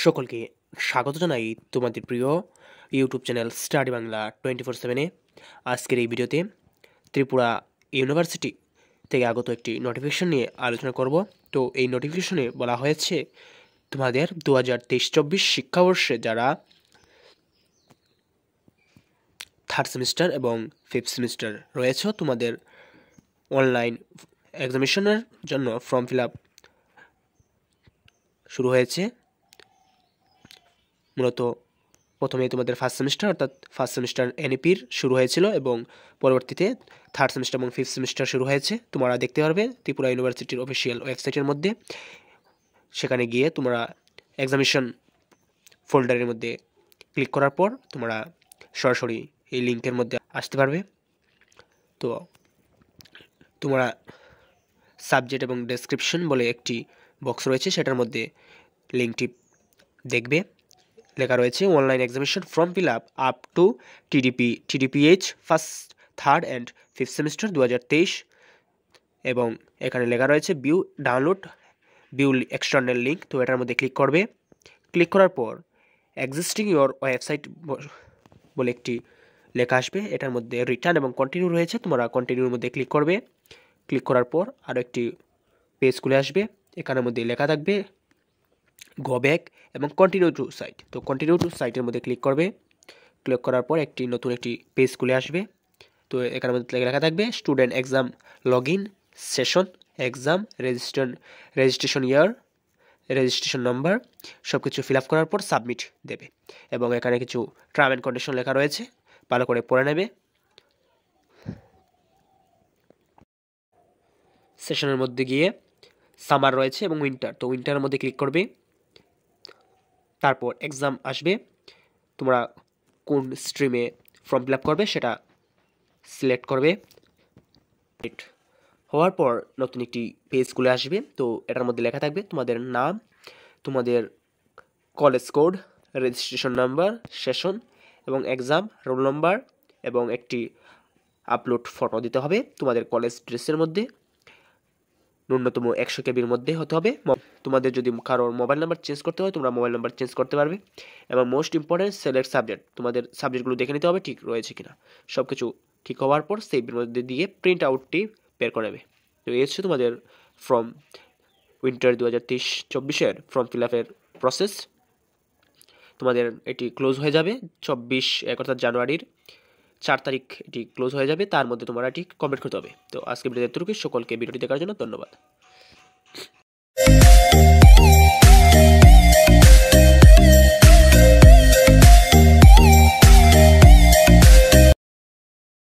সকলকে স্বাগত জানাই তোমাদের প্রিয় ইউটিউব চ্যানেল স্টাডি বাংলা 24/7-এ। আজকের এই ভিডিওতে ত্রিপুরা ইউনিভার্সিটি থেকে আগত একটি নোটিফিকেশন নিয়ে আলোচনা করব। তো এই নোটিফিকেশনে বলা হয়েছে তোমাদের 2023-24 শিক্ষাবর্ষে যারা থার্ড সেমিস্টার এবং ফিফথ সেমিস্টার রয়েছে তোমাদের অনলাইন এক্সামিনেশনের জন্য ফর্ম ফিল আপ শুরু হয়েছে। মূলত প্রথমে তোমাদের ফার্স্ট সেমিস্টার অর্থাৎ ফার্স্ট সেমিস্টার এনইপির শুরু হয়েছিল এবং পরবর্তীতে থার্ড সেমিস্টার এবং ফিফথ সেমিস্টার শুরু হয়েছে। তোমরা দেখতে পারবে ত্রিপুরা ইউনিভার্সিটির অফিসিয়াল ওয়েবসাইটের মধ্যে। সেখানে গিয়ে তোমরা এক্সামিনেশন ফোল্ডারের মধ্যে ক্লিক করার পর তোমরা সরাসরি এই লিঙ্কের মধ্যে আসতে পারবে। তো তোমরা সাবজেক্ট এবং ডেসক্রিপশন বলে একটি বক্স রয়েছে, সেটার মধ্যে লিঙ্কটি দেখবে। লেখা রয়েছে online examination form fill up to TDPH first third and fifth semester 2023 এবং এখানে লেখা রয়েছে ডাউনলোড এক্সটার্নাল লিঙ্ক। তো এটার মধ্যে ক্লিক করবে। ক্লিক করার পর এক্সিস্টিং ইওর ওয়েবসাইট বলে একটি লেখা আসবে। এটার মধ্যে রিটার্ন এবং কন্টিনিউ রয়েছে, তোমরা কন্টিনিউর মধ্যে ক্লিক করবে। ক্লিক করার পর আরও একটি পেজ খুলে আসবে। এখানের মধ্যে লেখা থাকবে গো ব্যাক এবং কন্টিনিউ টু সাইট। তো কন্টিনিউ টু সাইটের মধ্যে ক্লিক করবে। ক্লিক করার পর নতুন একটি পেজ খুলে আসবে। তো এখানের মধ্যে লেখা থাকবে student exam log in session exam registration year registration number সব কিছু ফিল আপ করার পর সাবমিট দেবে এবং এখানে কিছু টার্ম অ্যান্ড কন্ডিশন লেখা রয়েছে, ভালো করে পড়ে নেবে। সেশনের মধ্যে গিয়ে সামার রয়েছে এবং উইন্টার, তো উইন্টারের মধ্যে ক্লিক করবে। তারপর এক্সাম আসবে, তোমরা কোন স্ট্রিমে ফর্ম ফিল আপ করবে সেটা সিলেক্ট করবে। হওয়ার পর নতুন একটি পেজ খুলে আসবে। তো এটার মধ্যে লেখা থাকবে তোমাদের নাম, তোমাদের college code, registration number, session এবং এক্সাম রোল নাম্বার এবং একটি আপলোড ফটো দিতে হবে তোমাদের কলেজ ড্রেসের মধ্যে। ন্যূনতম 100 কেবির মধ্যে হতে হবে। তোমাদের যদি কারোর মোবাইল নাম্বার চেঞ্জ করতে হয় তোমরা মোবাইল নাম্বার চেঞ্জ করতে পারবে। এবং মোস্ট ইম্পর্টেন্ট সিলেক্ট সাবজেক্ট, তোমাদের সাবজেক্টগুলো দেখে নিতে হবে ঠিক রয়েছে কিনা। সব কিছু ঠিক হওয়ার পর সেভের মধ্যে দিয়ে প্রিন্ট আউটটি বের করে নেবে। তো এই হচ্ছে তোমাদের ফর্ম উইন্টার 2023-24 ফর্ম ফিল আপের প্রসেস। তোমাদের এটি ক্লোজ হয়ে যাবে 24 জানুয়ারির 4 তারিখ এটি ক্লোজ হয়ে যাবে। তার মধ্যে তোমরা এটি কমপ্লিট করতে হবে। তো আজকে ভিডিও এতটুকুই। সকলকে ভিডিওটি দেখার জন্য ধন্যবাদ।